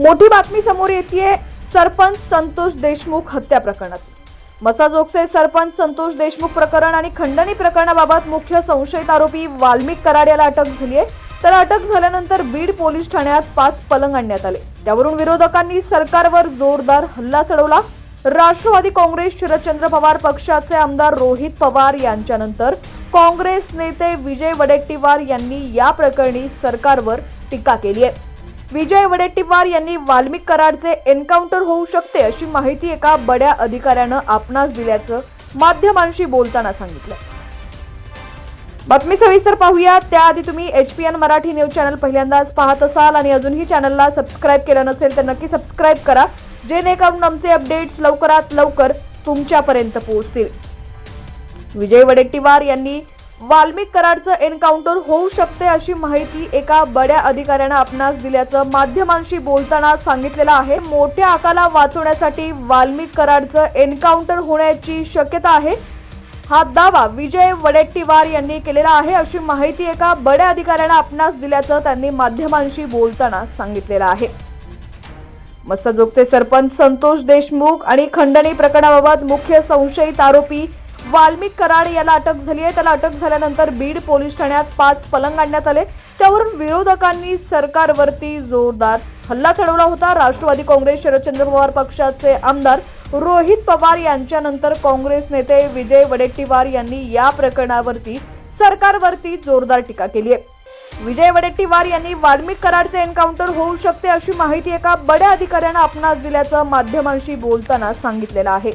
मोठी बातमी समोर येतेय सरपंच संतोष देशमुख हत्या प्रकरणात। मसाजोगचे सरपंच संतोष देशमुख प्रकरण आणि खंडणी प्रकरणाबाबत मुख्य संशयित आरोपी वाल्मिक कराड याला अटक झाली आहे। त्याला अटक झाल्यानंतर बीड पोलीस ठाण्यात 5 पलंग आणण्यात आले। त्यावरून विरोधकांनी सरकारवर जोरदार हल्ला चढवला। राष्ट्रवादी काँग्रेस शरदचंद्र पवार पक्षाचे आमदार रोहित पवार यांच्यानंतर काँग्रेस नेते विजय वडेट्टीवार यांनी या प्रकरणी सरकारवर टीका केली आहे। विजय वडेट्टीवार यांनी वाल्मिक कराडचे एन्काउंटर होऊ शकते अशी माहिती एका बड्या अधिकाऱ्यानं आपणास दिल्याचं माध्यमांशी बोलताना सांगितलं। बातमी सविस्तर पाहूया। त्याआधी तुम्ही HPN मराठी न्यूज चॅनल पहिल्यांदाच पाहत असाल आणि अजूनही चॅनलला सबस्क्राइब केलं नसेल तर नक्की सबस्क्राइब करा, जेणेकरून आमचे अपडेट्स लवकरात लवकर तुमच्यापर्यंत पोहोचतील। विजय वडेट्टीवार यांनी वाल्मिक कराडचं एन्काउंटर होऊ शकते अशी माहिती एका बड्या अधिकाऱ्यानं आपणास दिल्याचं माध्यमांशी बोलताना सांगितलेलं आहे। मोठ्या आकाला वाचवण्यासाठी वाल्मिक कराडचं एन्काउंटर होण्याची शक्यता आहे, हा दावा विजय वडेट्टीवार यांनी केलेला आहे अशी माहिती एका बड्या अधिकाऱ्यानं आपणास दिल्याचं त्यांनी माध्यमांशी बोलताना सांगितलेलं आहे। मसाजोगचे सरपंच संतोष देशमुख आणि खंडणी प्रकरणाबाबत मुख्य संशयित आरोपी वाल्मिक कराड याला अटक झाली आहे। त्याला अटक झाल्यानंतर बीड पोलीस ठाण्यात 5 पलंग आणण्यात आले। त्यावरून विरोधकांनी सरकारवरती जोरदार हल्ला चढवला होता। राष्ट्रवादी काँग्रेस शरदचंद्र पवार पक्षाचे आमदार रोहित पवार यांच्यानंतर काँग्रेस नेते विजय वडेट्टीवार यांनी या प्रकरणावरती सरकारवरती जोरदार टीका केली आहे। विजय वडेट्टीवार यांनी वाल्मिक कराडचे एन्काउंटर होऊ शकते अशी माहिती एका बड्या अधिकाऱ्यानं आपणास दिल्याचं माध्यमांशी बोलताना सांगितलेलं आहे।